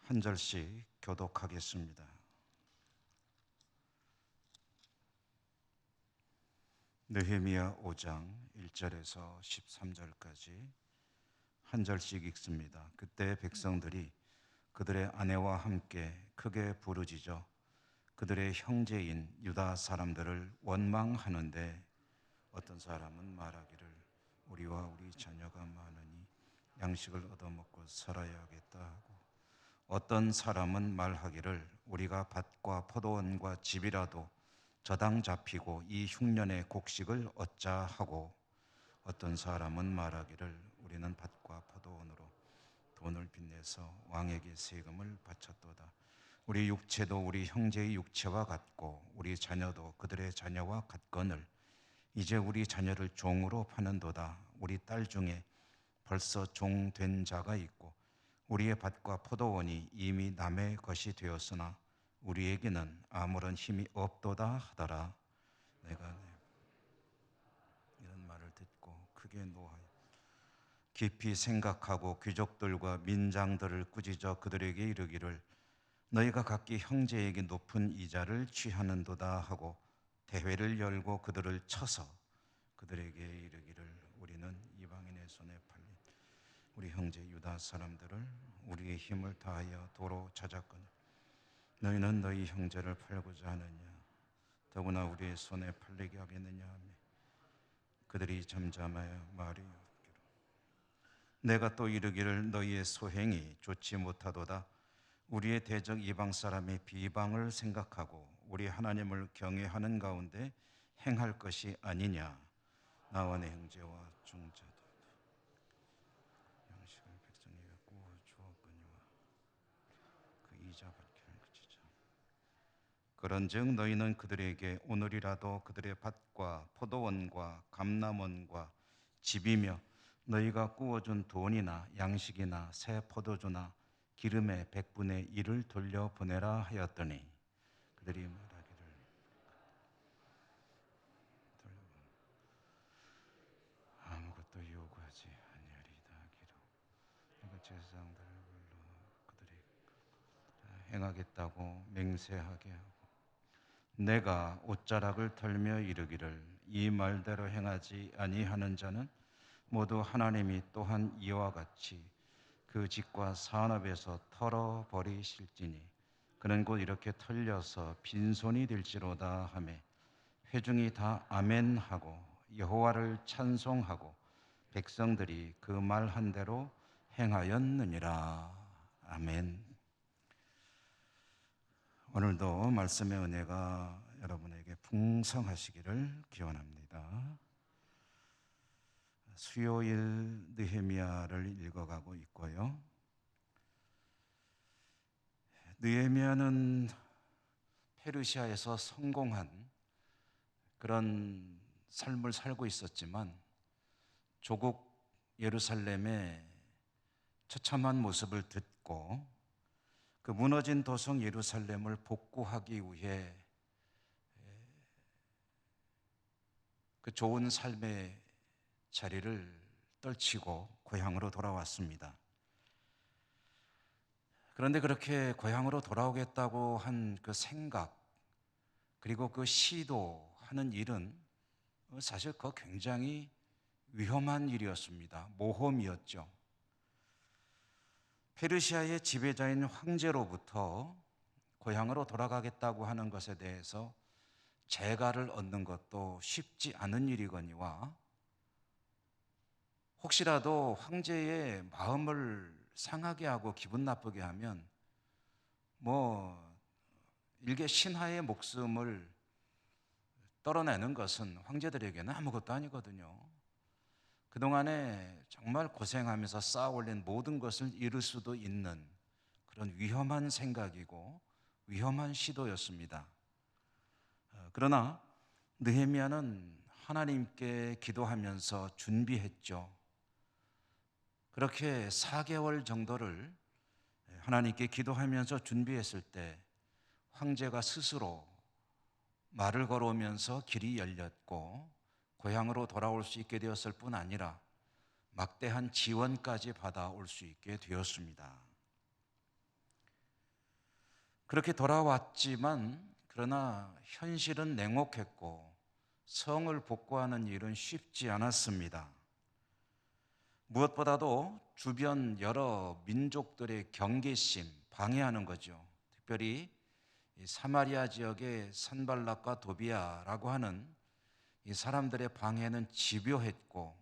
한 절씩 교독하겠습니다. 느헤미야 5장 1절에서 13절까지 한 절씩 읽습니다. 그때 백성들이 그들의 아내와 함께 크게 부르짖어 그들의 형제인 유다 사람들을 원망하는데, 어떤 사람은 말하기를 우리와 우리 자녀가 많으니 양식을 얻어먹고 살아야겠다 하고, 어떤 사람은 말하기를 우리가 밭과 포도원과 집이라도 저당 잡히고 이 흉년의 곡식을 얻자 하고, 어떤 사람은 말하기를 우리는 밭과 포도원으로 돈을 빚내서 왕에게 세금을 바쳤도다. 우리 육체도 우리 형제의 육체와 같고 우리 자녀도 그들의 자녀와 같거늘 이제 우리 자녀를 종으로 파는도다. 우리 딸 중에 벌써 종 된 자가 있고 우리의 밭과 포도원이 이미 남의 것이 되었으나 우리에게는 아무런 힘이 없도다 하더라. 내가 이런 말을 듣고 크게 노하여 깊이 생각하고 귀족들과 민장들을 꾸짖어 그들에게 이르기를 너희가 각기 형제에게 높은 이자를 취하는도다 하고 대회를 열고 그들을 쳐서 그들에게 이르기를 우리는 이방인의 손에 팔린 우리 형제 유다 사람들을 우리의 힘을 다하여 도로 찾았거늘 너희는 너희 형제를 팔고자 하느냐, 더구나 우리의 손에 팔리게 하겠느냐 하며 그들이 잠잠하여 말이 없기로 내가 또 이르기를 너희의 소행이 좋지 못하도다. 우리의 대적 이방 사람이 비방을 생각하고 우리 하나님을 경외하는 가운데 행할 것이 아니냐. 나와 내 형제와 중자도 양식을 백성에게 구워 주었거니와 그 이자 받기는 그치자. 그런즉 너희는 그들에게 오늘이라도 그들의 밭과 포도원과 감람원과 집이며 너희가 구워준 돈이나 양식이나 새 포도주나 기름의 100분의 1을 돌려보내라 하였더니 그들이 말하기를 아무것도 요구하지 아니하리이다 하기로 내가 제사장들을 불러 그들이 행하겠다고 맹세하게 하고 내가 옷자락을 털며 이르기를 이 말대로 행하지 아니하는 자는 모두 하나님이 또한 이와 같이 그 집과 산업에서 털어버리실지니 그는 곧 이렇게 털려서 빈손이 될지로다 하매 회중이 다 아멘하고 여호와를 찬송하고 백성들이 그 말한 대로 행하였느니라. 아멘. 오늘도 말씀의 은혜가 여러분에게 풍성하시기를 기원합니다. 수요일 느헤미야를 읽어가고 있고요. 느헤미야는 페르시아에서 성공한 그런 삶을 살고 있었지만 조국 예루살렘의 처참한 모습을 듣고 그 무너진 도성 예루살렘을 복구하기 위해 그 좋은 삶의 자리를 떨치고 고향으로 돌아왔습니다. 그런데 그렇게 고향으로 돌아오겠다고 한 그 생각, 그리고 그 시도하는 일은 사실 그거 굉장히 위험한 일이었습니다. 모험이었죠. 페르시아의 지배자인 황제로부터 고향으로 돌아가겠다고 하는 것에 대해서 재가를 얻는 것도 쉽지 않은 일이거니와 혹시라도 황제의 마음을 상하게 하고 기분 나쁘게 하면 일개 신하의 목숨을 떨어내는 것은 황제들에게는 아무것도 아니거든요. 그동안에 정말 고생하면서 쌓아 올린 모든 것을 잃을 수도 있는 그런 위험한 생각이고 위험한 시도였습니다. 그러나 느헤미야는 하나님께 기도하면서 준비했죠. 그렇게 4개월 정도를 하나님께 기도하면서 준비했을 때 황제가 스스로 말을 걸어오면서 길이 열렸고 고향으로 돌아올 수 있게 되었을 뿐 아니라 막대한 지원까지 받아올 수 있게 되었습니다. 그렇게 돌아왔지만 그러나 현실은 냉혹했고 성을 복구하는 일은 쉽지 않았습니다. 무엇보다도 주변 여러 민족들의 경계심 방해하는 거죠. 특별히 이 사마리아 지역의 산발락과 도비아라고 하는 이 사람들의 방해는 집요했고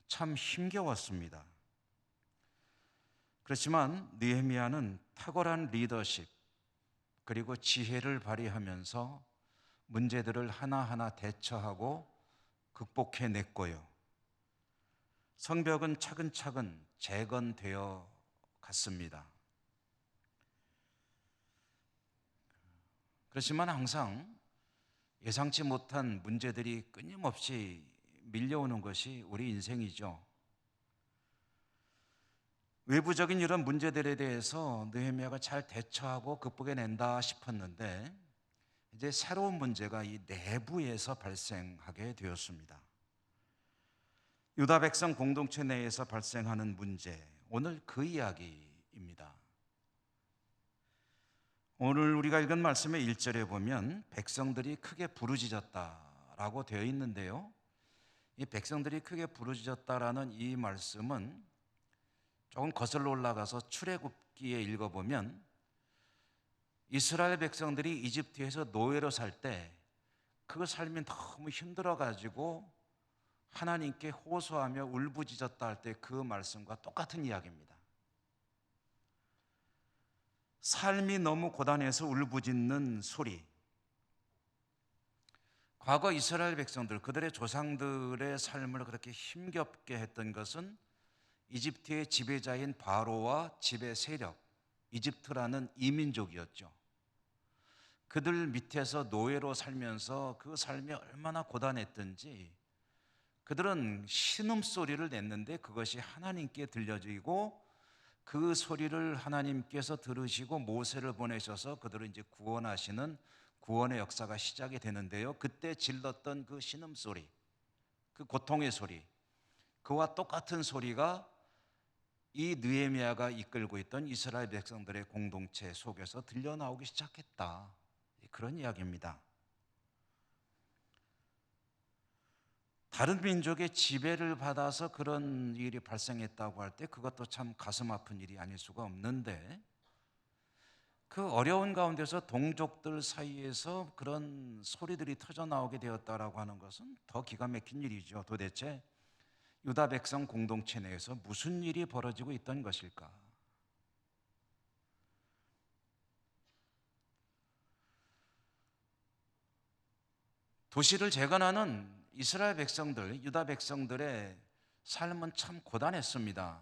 참 힘겨웠습니다. 그렇지만 느헤미야는 탁월한 리더십 그리고 지혜를 발휘하면서 문제들을 하나하나 대처하고 극복해냈고요. 성벽은 차근차근 재건되어 갔습니다. 그렇지만 항상 예상치 못한 문제들이 끊임없이 밀려오는 것이 우리 인생이죠. 외부적인 이런 문제들에 대해서 느헤미야가 잘 대처하고 극복해낸다 싶었는데 이제 새로운 문제가 이 내부에서 발생하게 되었습니다. 유다 백성 공동체 내에서 발생하는 문제, 오늘 그 이야기입니다. 오늘 우리가 읽은 말씀의 1절에 보면 백성들이 크게 부르짖었다라고 되어 있는데요. 이 백성들이 크게 부르짖었다라는 이 말씀은 조금 거슬러 올라가서 출애굽기에 읽어보면 이스라엘 백성들이 이집트에서 노예로 살 때 그 삶이 너무 힘들어가지고 하나님께 호소하며 울부짖었다 할 때 그 말씀과 똑같은 이야기입니다. 삶이 너무 고단해서 울부짖는 소리. 과거 이스라엘 백성들, 그들의 조상들의 삶을 그렇게 힘겹게 했던 것은 이집트의 지배자인 바로와 지배 세력, 이집트라는 이민족이었죠. 그들 밑에서 노예로 살면서 그 삶이 얼마나 고단했던지 그들은 신음소리를 냈는데 그것이 하나님께 들려지고 그 소리를 하나님께서 들으시고 모세를 보내셔서 그들을 이제 구원하시는 구원의 역사가 시작이 되는데요. 그때 질렀던 그 신음소리, 그 고통의 소리, 그와 똑같은 소리가 이 느헤미야가 이끌고 있던 이스라엘 백성들의 공동체 속에서 들려나오기 시작했다. 그런 이야기입니다. 다른 민족의 지배를 받아서 그런 일이 발생했다고 할 때 그것도 참 가슴 아픈 일이 아닐 수가 없는데 그 어려운 가운데서 동족들 사이에서 그런 소리들이 터져나오게 되었다라고 하는 것은 더 기가 막힌 일이죠. 도대체 유다 백성 공동체 내에서 무슨 일이 벌어지고 있던 것일까? 도시를 재건하는 이스라엘 백성들, 유다 백성들의 삶은 참 고단했습니다.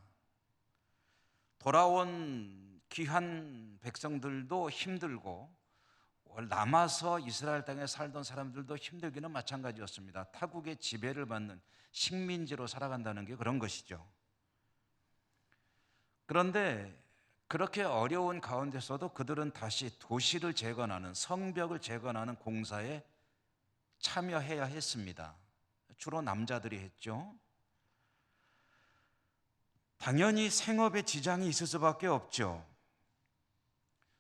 돌아온 귀한 백성들도 힘들고 남아서 이스라엘 땅에 살던 사람들도 힘들기는 마찬가지였습니다. 타국의 지배를 받는 식민지로 살아간다는 게 그런 것이죠. 그런데 그렇게 어려운 가운데서도 그들은 다시 도시를 재건하는, 성벽을 재건하는 공사에 참여해야 했습니다. 주로 남자들이 했죠. 당연히 생업에 지장이 있을 수밖에 없죠.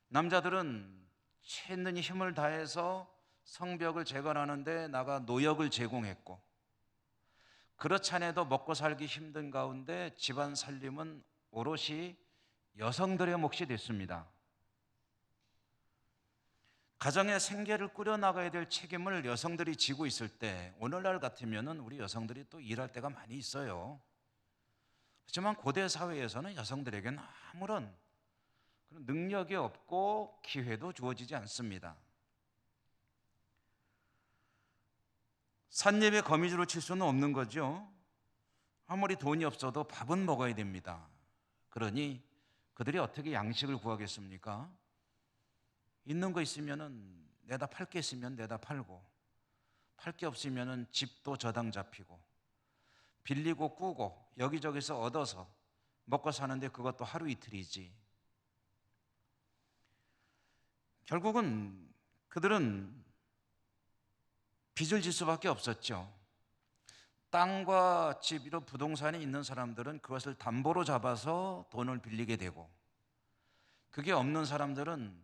남자들은 최는 힘을 다해서 성벽을 재건하는데 나가 노역을 제공했고, 그렇지 않아도 먹고 살기 힘든 가운데 집안 살림은 오롯이 여성들의 몫이 됐습니다. 가정의 생계를 꾸려나가야 될 책임을 여성들이 지고 있을 때 오늘날 같으면 우리 여성들이 또 일할 때가 많이 있어요. 하지만 고대 사회에서는 여성들에게는 아무런 그런 능력이 없고 기회도 주어지지 않습니다. 산예배 거미줄을 칠 수는 없는 거죠. 아무리 돈이 없어도 밥은 먹어야 됩니다. 그러니 그들이 어떻게 양식을 구하겠습니까? 있는 거 있으면은 내다 팔 게 있으면 내다 팔고, 팔 게 없으면은 집도 저당 잡히고, 빌리고 꾸고 여기저기서 얻어서 먹고 사는데 그것도 하루 이틀이지. 결국은 그들은 빚을 질 수밖에 없었죠. 땅과 집, 이런 부동산이 있는 사람들은 그것을 담보로 잡아서 돈을 빌리게 되고, 그게 없는 사람들은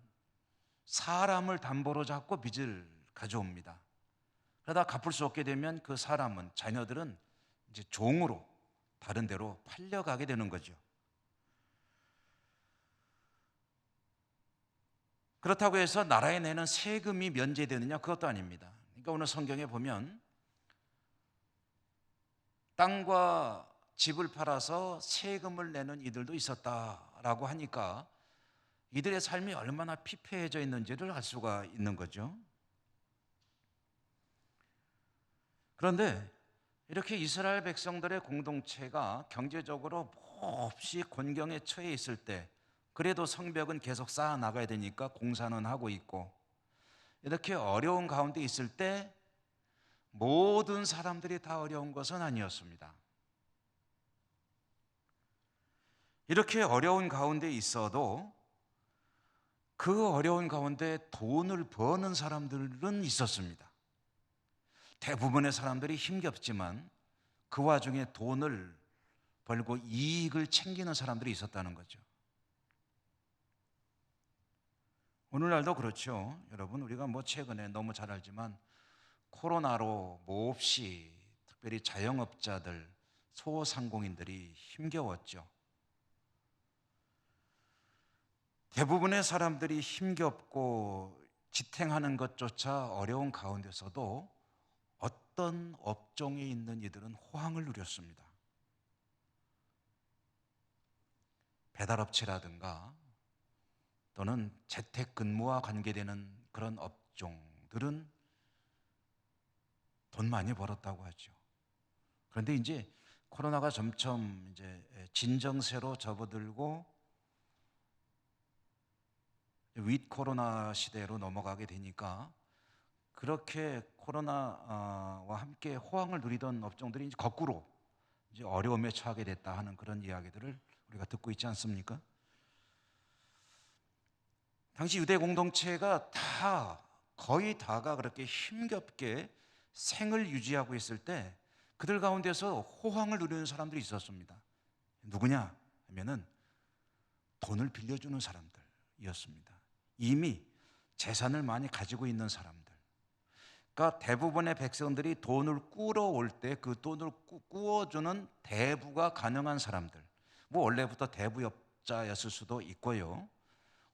사람을 담보로 잡고 빚을 가져옵니다. 그러다 갚을 수 없게 되면 그 사람은, 자녀들은 이제 종으로 다른 데로 팔려가게 되는 거죠. 그렇다고 해서 나라에 내는 세금이 면제되느냐? 그것도 아닙니다. 그러니까 오늘 성경에 보면 땅과 집을 팔아서 세금을 내는 이들도 있었다라고 하니까 이들의 삶이 얼마나 피폐해져 있는지를 알 수가 있는 거죠. 그런데 이렇게 이스라엘 백성들의 공동체가 경제적으로 몹시 곤경에 처해 있을 때 그래도 성벽은 계속 쌓아 나가야 되니까 공사는 하고 있고, 이렇게 어려운 가운데 있을 때 모든 사람들이 다 어려운 것은 아니었습니다. 이렇게 어려운 가운데 있어도 그 어려운 가운데 돈을 버는 사람들은 있었습니다. 대부분의 사람들이 힘겹지만 그 와중에 돈을 벌고 이익을 챙기는 사람들이 있었다는 거죠. 오늘날도 그렇죠. 여러분, 우리가 최근에 너무 잘 알지만 코로나로 몹시 특별히 자영업자들, 소상공인들이 힘겨웠죠. 대부분의 사람들이 힘겹고 지탱하는 것조차 어려운 가운데서도 어떤 업종에 있는 이들은 호황을 누렸습니다. 배달업체라든가 또는 재택근무와 관계되는 그런 업종들은 돈 많이 벌었다고 하죠. 그런데 이제 코로나가 점점 이제 진정세로 접어들고 윗 코로나 시대로 넘어가게 되니까 그렇게 코로나와 함께 호황을 누리던 업종들이 이제 거꾸로 이제 어려움에 처하게 됐다 하는 그런 이야기들을 우리가 듣고 있지 않습니까? 당시 유대 공동체가 거의 다가 그렇게 힘겹게 생을 유지하고 있을 때 그들 가운데서 호황을 누리는 사람들이 있었습니다. 누구냐 하면은 돈을 빌려주는 사람들이었습니다. 이미 재산을 많이 가지고 있는 사람들. 그러니까 대부분의 백성들이 돈을 꾸러 올 때 그 돈을 꾸어주는 대부가 가능한 사람들. 원래부터 대부업자였을 수도 있고요.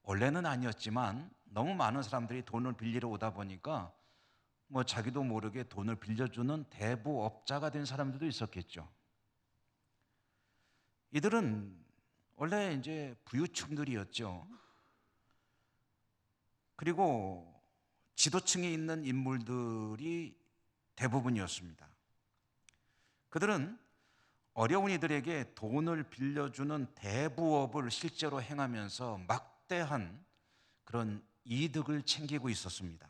원래는 아니었지만 너무 많은 사람들이 돈을 빌리러 오다 보니까 자기도 모르게 돈을 빌려주는 대부업자가 된 사람들도 있었겠죠. 이들은 원래 이제 부유층들이었죠. 그리고 지도층에 있는 인물들이 대부분이었습니다. 그들은 어려운 이들에게 돈을 빌려주는 대부업을 실제로 행하면서 막대한 그런 이득을 챙기고 있었습니다.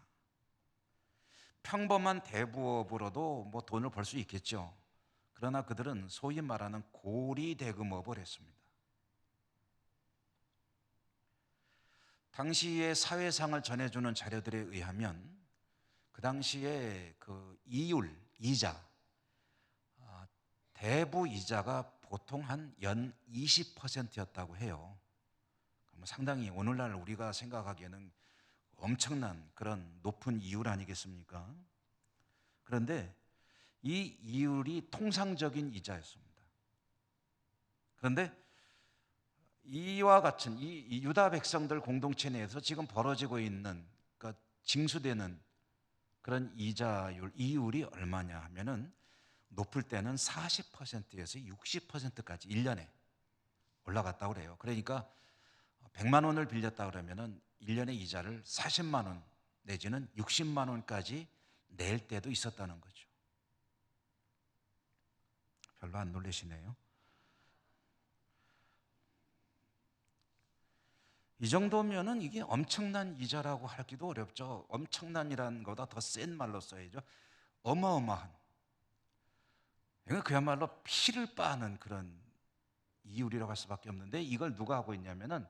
평범한 대부업으로도 돈을 벌 수 있겠죠. 그러나 그들은 소위 말하는 고리대금업을 했습니다. 당시의 사회상을 전해주는 자료들에 의하면 그 당시에 그 이자, 대부 이자가 보통 한 연 20%였다고 해요. 상당히 오늘날 우리가 생각하기에는 엄청난 그런 높은 이율 아니겠습니까? 그런데 이 이율이 통상적인 이자였습니다. 그런데 이와 같은 이 유다 백성들 공동체 내에서 지금 벌어지고 있는, 그러니까 징수되는 그런 이율이 얼마냐 하면은 높을 때는 40%에서 60%까지 1년에 올라갔다고 그래요. 그러니까 100만 원을 빌렸다 그러면은 1년에 이자를 40만 원 내지는 60만 원까지 낼 때도 있었다는 거죠. 별로 안 놀라시네요. 이 정도면은 이게 엄청난 이자라고 하기도 어렵죠. 엄청난이라는 것보다 더 센 말로 써야죠. 어마어마한. 이건 그야말로 피를 빠는 그런 이율이라고 할 수밖에 없는데, 이걸 누가 하고 있냐면은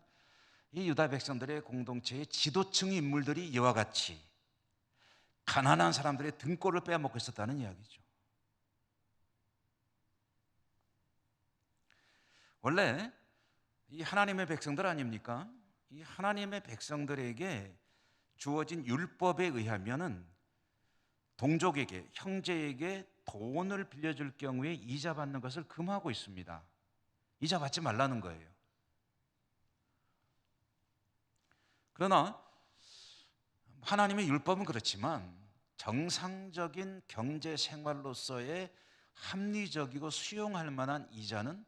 이 유다 백성들의 공동체의 지도층 인물들이 이와 같이 가난한 사람들의 등골을 빼먹고 있었다는 이야기죠. 원래 이 하나님의 백성들 아닙니까? 이 하나님의 백성들에게 주어진 율법에 의하면은 동족에게, 형제에게 돈을 빌려줄 경우에 이자 받는 것을 금하고 있습니다. 이자 받지 말라는 거예요. 그러나 하나님의 율법은 그렇지만 정상적인 경제 생활로서의 합리적이고 수용할 만한 이자는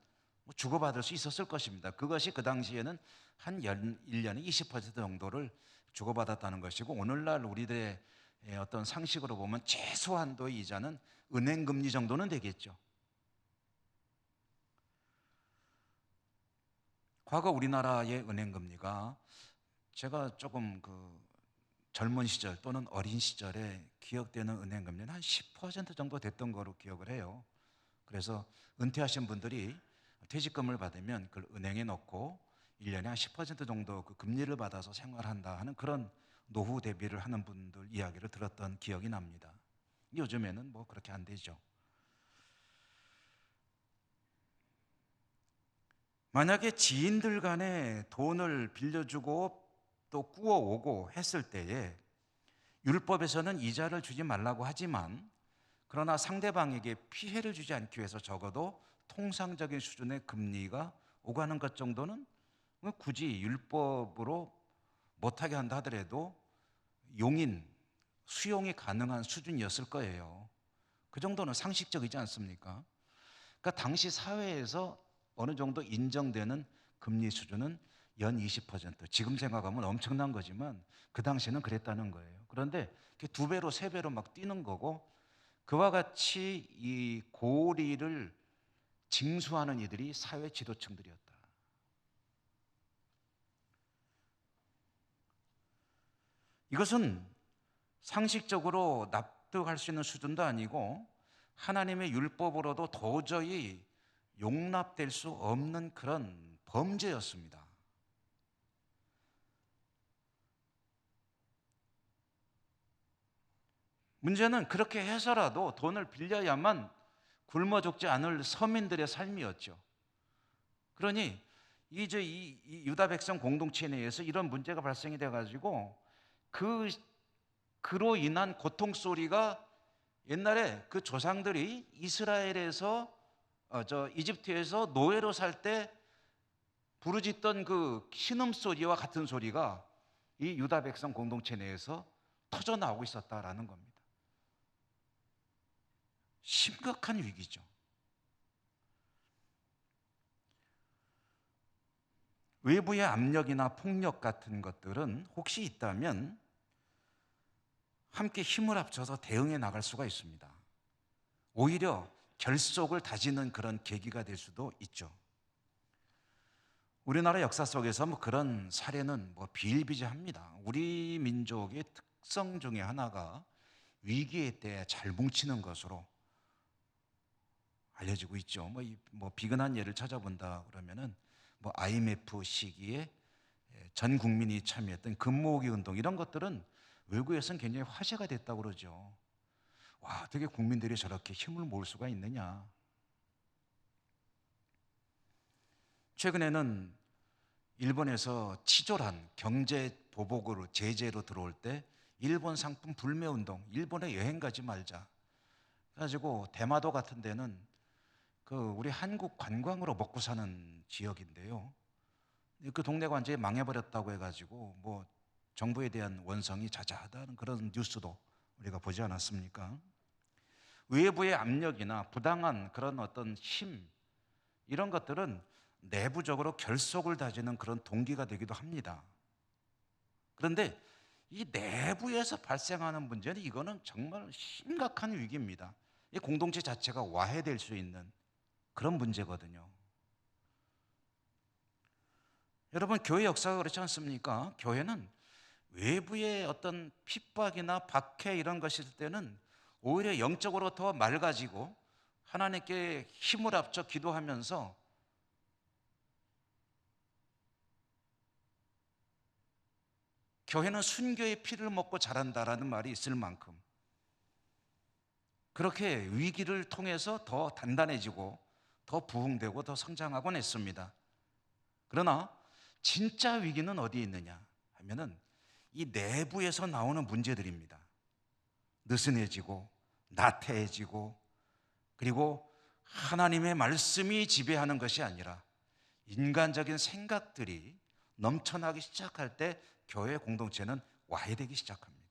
주고받을 수 있었을 것입니다. 그것이 그 당시에는 한 1년에 20% 정도를 주고받았다는 것이고, 오늘날 우리들의 어떤 상식으로 보면 최소한도의 이자는 은행 금리 정도는 되겠죠. 과거 우리나라의 은행 금리가, 제가 조금 젊은 시절 또는 어린 시절에 기억되는 은행 금리는 한 10% 정도 됐던 거로 기억을 해요. 그래서 은퇴하신 분들이 퇴직금을 받으면 그걸 은행에 넣고 1년에 한 10% 정도 그 금리를 받아서 생활한다 하는 그런 노후 대비를 하는 분들 이야기를 들었던 기억이 납니다. 요즘에는 뭐 그렇게 안 되죠. 만약에 지인들 간에 돈을 빌려주고 또 꾸어오고 했을 때에 율법에서는 이자를 주지 말라고 하지만, 그러나 상대방에게 피해를 주지 않기 위해서 적어도 통상적인 수준의 금리가 오가는 것 정도는 굳이 율법으로 못하게 한다 하더라도 용인, 수용이 가능한 수준이었을 거예요. 그 정도는 상식적이지 않습니까? 그러니까 당시 사회에서 어느 정도 인정되는 금리 수준은 연 20%. 지금 생각하면 엄청난 거지만 그 당시에는 그랬다는 거예요. 그런데 두 배로 세 배로 막 뛰는 거고, 그와 같이 이 고리를 징수하는 이들이 사회 지도층들이었다. 이것은 상식적으로 납득할 수 있는 수준도 아니고 하나님의 율법으로도 도저히 용납될 수 없는 그런 범죄였습니다. 문제는 그렇게 해서라도 돈을 빌려야만 굶어 죽지 않을 서민들의 삶이었죠. 그러니 이 유다 백성 공동체 내에서 이런 문제가 발생이 돼가지고 그로 인한 고통 소리가, 옛날에 그 조상들이 이스라엘에서 이집트에서 노예로 살 때 부르짖던 그 신음 소리와 같은 소리가 이 유다 백성 공동체 내에서 터져 나오고 있었다라는 겁니다. 심각한 위기죠. 외부의 압력이나 폭력 같은 것들은 혹시 있다면 함께 힘을 합쳐서 대응해 나갈 수가 있습니다. 오히려 결속을 다지는 그런 계기가 될 수도 있죠. 우리나라 역사 속에서 그런 사례는 비일비재합니다. 우리 민족의 특성 중에 하나가 위기의 때에 잘 뭉치는 것으로 알려지고 있죠. 비근한 예를 찾아본다 그러면은 IMF 시기에 전 국민이 참여했던 금모으기 운동, 이런 것들은 외국에서는 굉장히 화제가 됐다고 그러죠. 와, 어떻게 국민들이 저렇게 힘을 모을 수가 있느냐. 최근에는 일본에서 치졸한 경제 보복으로 제재로 들어올 때 일본 상품 불매 운동, 일본에 여행 가지 말자 그래가지고 대마도 같은 데는 우리 한국 관광으로 먹고 사는 지역인데요. 그 동네가 완전히 망해버렸다고 해가지고 정부에 대한 원성이 자자하다는 그런 뉴스도 우리가 보지 않았습니까? 외부의 압력이나 부당한 그런 어떤 힘, 이런 것들은 내부적으로 결속을 다지는 그런 동기가 되기도 합니다. 그런데 이 내부에서 발생하는 문제는, 이거는 정말 심각한 위기입니다. 이 공동체 자체가 와해될 수 있는 그런 문제거든요. 여러분, 교회 역사가 그렇지 않습니까? 교회는 외부의 어떤 핍박이나 박해 이런 것이 있을 때는 오히려 영적으로 더 맑아지고 하나님께 힘을 합쳐 기도하면서 교회는 순교의 피를 먹고 자란다라는 말이 있을 만큼 그렇게 위기를 통해서 더 단단해지고 더 부흥되고 더 성장하곤 했습니다. 그러나 진짜 위기는 어디에 있느냐 하면은 이 내부에서 나오는 문제들입니다. 느슨해지고 나태해지고, 그리고 하나님의 말씀이 지배하는 것이 아니라 인간적인 생각들이 넘쳐나기 시작할 때 교회 공동체는 와해되기 시작합니다.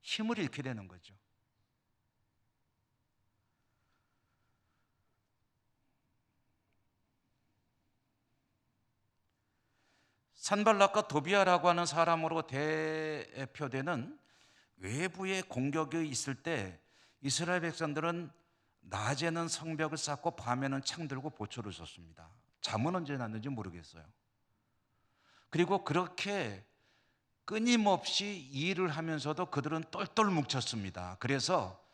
힘을 잃게 되는 거죠. 산발락과 도비아라고 하는 사람으로 대표되는 외부의 공격이 있을 때 이스라엘 백성들은 낮에는 성벽을 쌓고 밤에는 창 들고 보초를 섰습니다. 잠은 언제 났는지 모르겠어요. 그리고 그렇게 끊임없이 일을 하면서도 그들은 똘똘 뭉쳤습니다. 그래서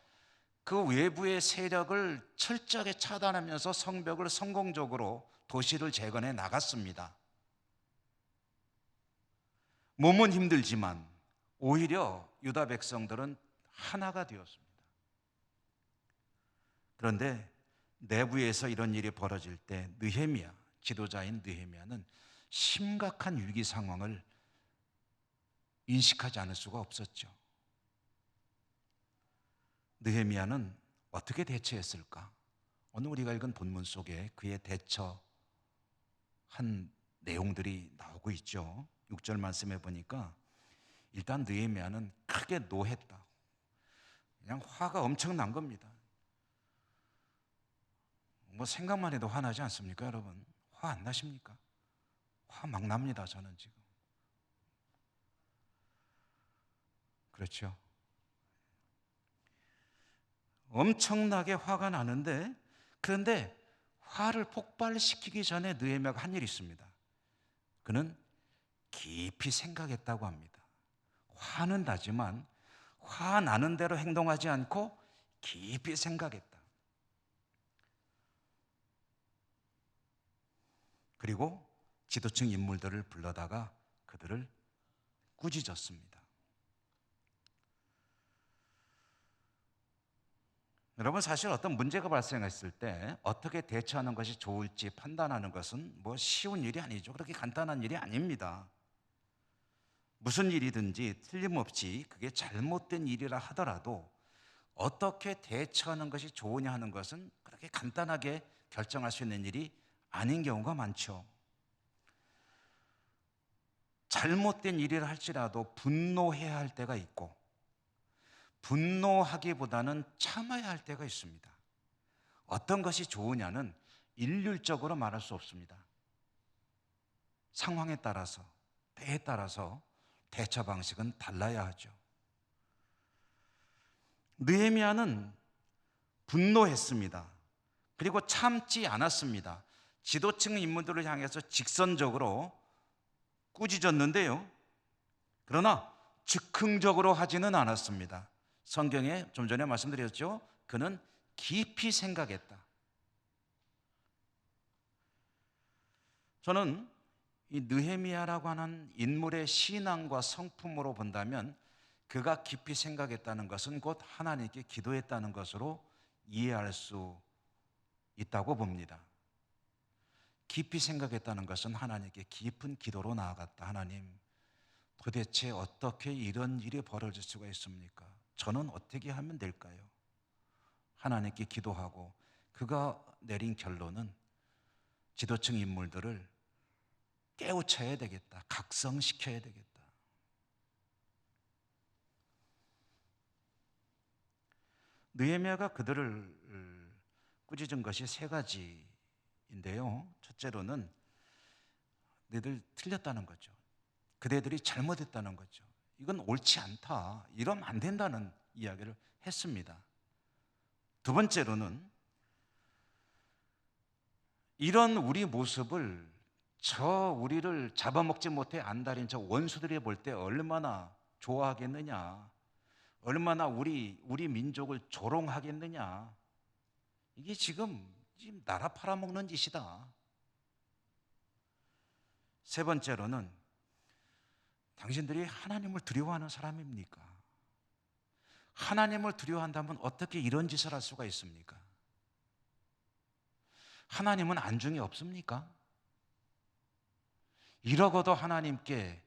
그 외부의 세력을 철저하게 차단하면서 성벽을 성공적으로 도시를 재건해 나갔습니다. 몸은 힘들지만 오히려 유다 백성들은 하나가 되었습니다. 그런데 내부에서 이런 일이 벌어질 때 느헤미야, 지도자인 느헤미야는 심각한 위기 상황을 인식하지 않을 수가 없었죠. 느헤미야는 어떻게 대처했을까? 오늘 우리가 읽은 본문 속에 그의 대처한 내용들이 나오고 있죠. 6절 말씀해 보니까 일단 느헤미야는 크게 노했다. 그냥 화가 엄청난 겁니다. 뭐 생각만 해도 화나지 않습니까, 여러분? 화 안 나십니까? 화 막 납니다, 저는 지금. 그렇죠? 엄청나게 화가 나는데, 그런데 화를 폭발시키기 전에 느헤미야가 한 일이 있습니다. 그는 깊이 생각했다고 합니다. 화는 나지만 화 나는 대로 행동하지 않고 깊이 생각했다. 그리고 지도층 인물들을 불러다가 그들을 꾸짖었습니다. 여러분, 사실 어떤 문제가 발생했을 때 어떻게 대처하는 것이 좋을지 판단하는 것은 뭐 쉬운 일이 아니죠. 그렇게 간단한 일이 아닙니다. 무슨 일이든지 틀림없이 그게 잘못된 일이라 하더라도 어떻게 대처하는 것이 좋으냐 하는 것은 그렇게 간단하게 결정할 수 있는 일이 아닌 경우가 많죠. 잘못된 일이라 할지라도 분노해야 할 때가 있고, 분노하기보다는 참아야 할 때가 있습니다. 어떤 것이 좋으냐는 일률적으로 말할 수 없습니다. 상황에 따라서, 때에 따라서 대처 방식은 달라야 하죠. 느헤미야는 분노했습니다. 그리고 참지 않았습니다. 지도층 인물들을 향해서 직선적으로 꾸짖었는데요. 그러나 즉흥적으로 하지는 않았습니다. 성경에 좀 전에 말씀드렸죠. 그는 깊이 생각했다. 저는 이 느헤미야라고 하는 인물의 신앙과 성품으로 본다면 그가 깊이 생각했다는 것은 곧 하나님께 기도했다는 것으로 이해할 수 있다고 봅니다. 깊이 생각했다는 것은 하나님께 깊은 기도로 나아갔다. 하나님, 도대체 어떻게 이런 일이 벌어질 수가 있습니까? 저는 어떻게 하면 될까요? 하나님께 기도하고 그가 내린 결론은 지도층 인물들을 깨우쳐야 되겠다. 각성시켜야 되겠다. 느헤미야가 그들을 꾸짖은 것이 세 가지인데요. 첫째로는 너희들 틀렸다는 거죠. 그대들이 잘못했다는 거죠. 이건 옳지 않다. 이러면 안 된다는 이야기를 했습니다. 두 번째로는 이런 우리 모습을 우리를 잡아먹지 못해 안달인 저 원수들이 볼 때 얼마나 좋아하겠느냐, 얼마나 우리 민족을 조롱하겠느냐. 이게 지금 나라 팔아먹는 짓이다. 세 번째로는 당신들이 하나님을 두려워하는 사람입니까? 하나님을 두려워한다면 어떻게 이런 짓을 할 수가 있습니까? 하나님은 안중에 없습니까? 이러고도 하나님께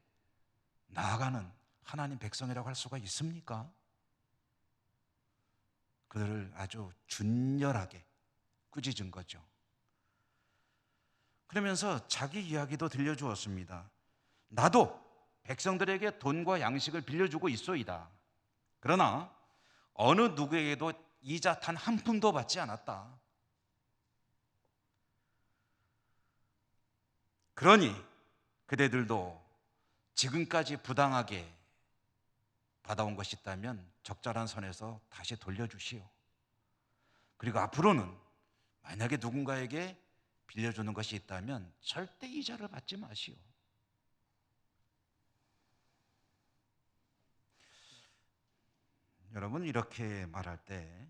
나아가는 하나님 백성이라고 할 수가 있습니까? 그들을 아주 준열하게 꾸짖은 거죠. 그러면서 자기 이야기도 들려주었습니다. 나도 백성들에게 돈과 양식을 빌려주고 있소이다. 그러나 어느 누구에게도 이자 단 한 푼도 받지 않았다. 그러니 그대들도 지금까지 부당하게 받아온 것이 있다면 적절한 선에서 다시 돌려주시오. 그리고 앞으로는 만약에 누군가에게 빌려주는 것이 있다면 절대 이자를 받지 마시오. 여러분, 이렇게 말할 때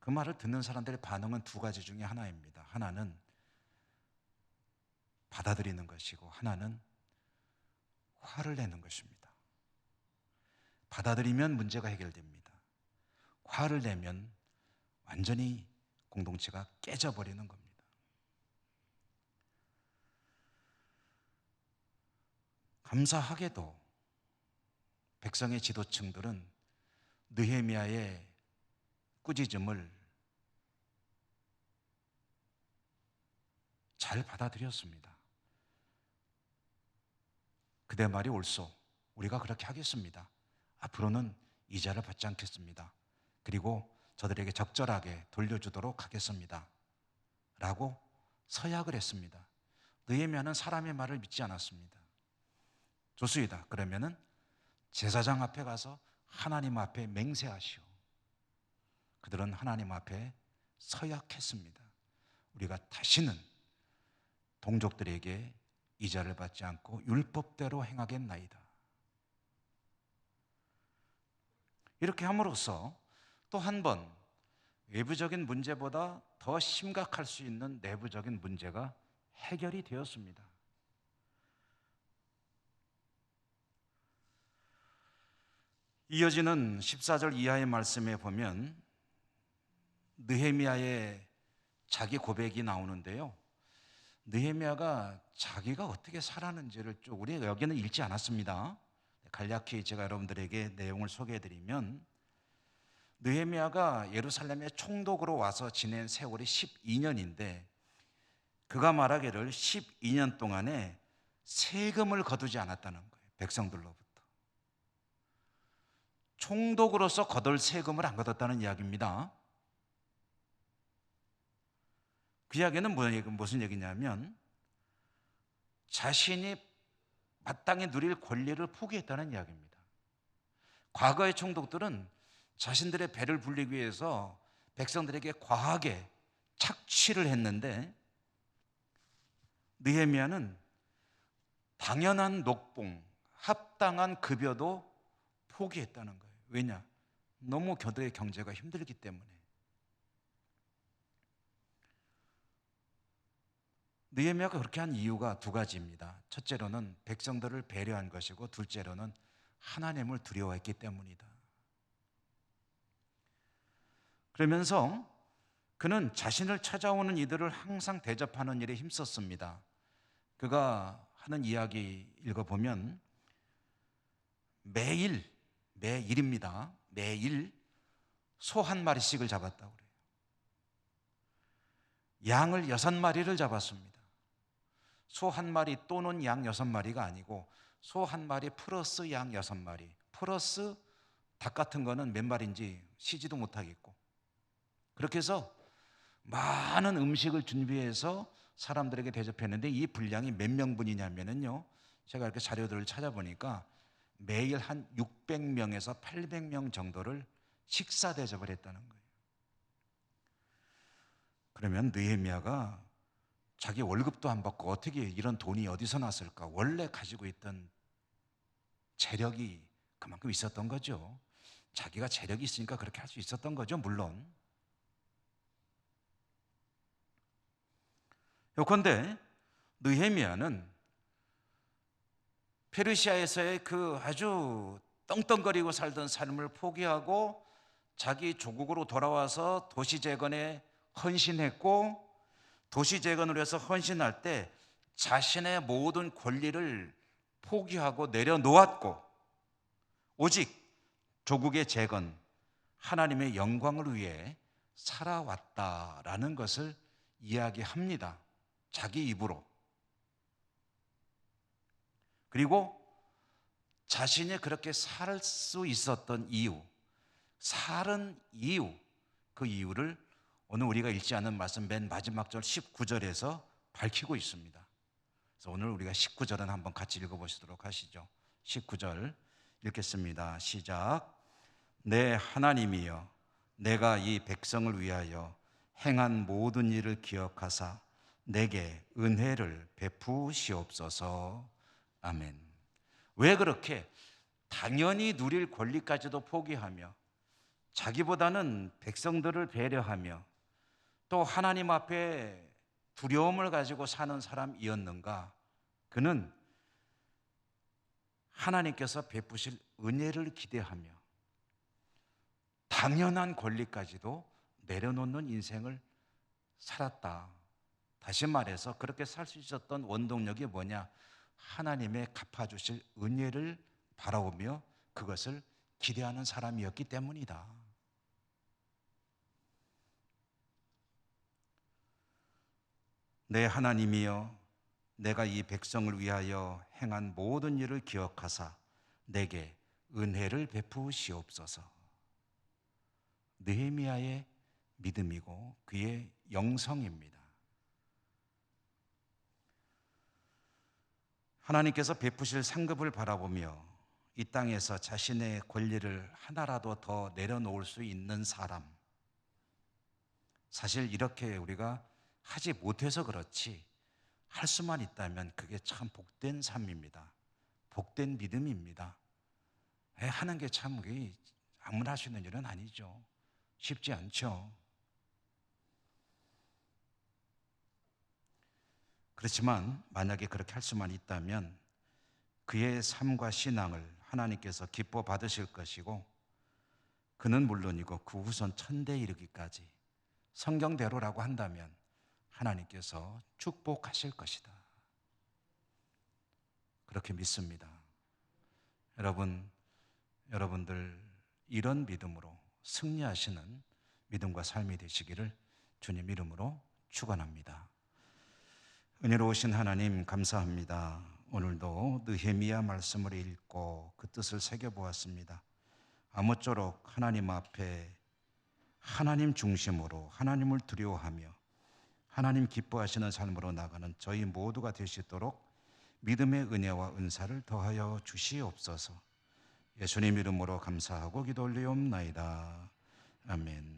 그 말을 듣는 사람들의 반응은 두 가지 중에 하나입니다. 하나는 받아들이는 것이고 하나는 화를 내는 것입니다. 받아들이면 문제가 해결됩니다. 화를 내면 완전히 공동체가 깨져버리는 겁니다. 감사하게도 백성의 지도층들은 느헤미야의 꾸짖음을 잘 받아들였습니다. 그대 말이 옳소. 우리가 그렇게 하겠습니다. 앞으로는 이자를 받지 않겠습니다. 그리고 저들에게 적절하게 돌려주도록 하겠습니다. 라고 서약을 했습니다. 느헤미야는 사람의 말을 믿지 않았습니다. 좋습니다. 그러면은 제사장 앞에 가서 하나님 앞에 맹세하시오. 그들은 하나님 앞에 서약했습니다. 우리가 다시는 동족들에게 이자를 받지 않고 율법대로 행하겠나이다. 이렇게 함으로써 또 한 번 외부적인 문제보다 더 심각할 수 있는 내부적인 문제가 해결이 되었습니다. 이어지는 14절 이하의 말씀에 보면 느헤미야의 자기 고백이 나오는데요. 느헤미야가 자기가 어떻게 살았는지를 우리가 여기는 읽지 않았습니다. 간략히 제가 여러분들에게 내용을 소개해드리면 느헤미야가 예루살렘에 총독으로 와서 지낸 세월이 12년인데 그가 말하기를 12년 동안에 세금을 거두지 않았다는 거예요. 백성들로부터. 총독으로서 거둘 세금을 안 거뒀다는 이야기입니다. 그 이야기는 무슨 얘기냐면 자신이 마땅히 누릴 권리를 포기했다는 이야기입니다. 과거의 총독들은 자신들의 배를 불리기 위해서 백성들에게 과하게 착취를 했는데 느헤미야는 당연한 녹봉, 합당한 급여도 포기했다는 거예요. 왜냐? 너무 교도의 경제가 힘들기 때문에. 느헤미야가 그렇게 한 이유가 두 가지입니다. 첫째로는 백성들을 배려한 것이고 둘째로는 하나님을 두려워했기 때문이다. 그러면서 그는 자신을 찾아오는 이들을 항상 대접하는 일에 힘썼습니다. 그가 하는 이야기 읽어보면 매일입니다. 매일 소 한 마리씩을 잡았다고 그래요. 양을 6마리를 잡았습니다. 소 한 마리 또는 양 6마리가 아니고 소 한 마리 플러스 양 6마리 플러스 닭 같은 거는 몇 마리인지 시지도 못하겠고 그렇게 해서 많은 음식을 준비해서 사람들에게 대접했는데 이 분량이 몇 명분이냐면요. 제가 이렇게 자료들을 찾아보니까 매일 한 600명에서 800명 정도를 식사 대접을 했다는 거예요. 그러면 느헤미야가 자기 월급도 안 받고 어떻게 이런 돈이 어디서 났을까? 원래 가지고 있던 재력이 그만큼 있었던 거죠. 자기가 재력이 있으니까 그렇게 할 수 있었던 거죠, 물론. 요컨대 느헤미야는 페르시아에서의 그 아주 떵떵거리고 살던 삶을 포기하고 자기 조국으로 돌아와서 도시 재건에 헌신했고 도시 재건을 위해서 헌신할 때 자신의 모든 권리를 포기하고 내려놓았고 오직 조국의 재건, 하나님의 영광을 위해 살아왔다라는 것을 이야기합니다. 자기 입으로. 그리고 자신이 그렇게 살 수 있었던 이유, 살은 이유, 그 이유를 오늘 우리가 읽지 않은 말씀 맨 마지막 절 19절에서 밝히고 있습니다. 그래서 오늘 우리가 19절은 한번 같이 읽어보시도록 하시죠. 19절 읽겠습니다. 시작. 내 하나님이여, 내가 이 백성을 위하여 행한 모든 일을 기억하사 내게 은혜를 베푸시옵소서. 아멘. 왜 그렇게 당연히 누릴 권리까지도 포기하며 자기보다는 백성들을 배려하며 또 하나님 앞에 두려움을 가지고 사는 사람이었는가? 그는 하나님께서 베푸실 은혜를 기대하며 당연한 권리까지도 내려놓는 인생을 살았다. 다시 말해서 그렇게 살 수 있었던 원동력이 뭐냐? 하나님의 갚아주실 은혜를 바라보며 그것을 기대하는 사람이었기 때문이다. 내 하나님이여, 내가 이 백성을 위하여 행한 모든 일을 기억하사 내게 은혜를 베푸시옵소서. 느헤미야의 믿음이고 그의 영성입니다. 하나님께서 베푸실 상급을 바라보며 이 땅에서 자신의 권리를 하나라도 더 내려놓을 수 있는 사람, 사실 이렇게 우리가 하지 못해서 그렇지 할 수만 있다면 그게 참 복된 삶입니다. 복된 믿음입니다. 하는 게 참 아무나 할 수 있는 일은 아니죠. 쉽지 않죠. 그렇지만 만약에 그렇게 할 수만 있다면 그의 삶과 신앙을 하나님께서 기뻐 받으실 것이고 그는 물론이고 그 후손 천대에 이르기까지 성경대로라고 한다면 하나님께서 축복하실 것이다. 그렇게 믿습니다. 여러분들 이런 믿음으로 승리하시는 믿음과 삶이 되시기를 주님 이름으로 축원합니다. 은혜로우신 하나님 감사합니다. 오늘도 느헤미야 말씀을 읽고 그 뜻을 새겨보았습니다. 아무쪼록 하나님 앞에 하나님 중심으로 하나님을 두려워하며 하나님 기뻐하시는 삶으로 나가는 저희 모두가 될 수 있도록 믿음의 은혜와 은사를 더하여 주시옵소서. 예수님 이름으로 감사하고 기도 올리옵나이다. 아멘.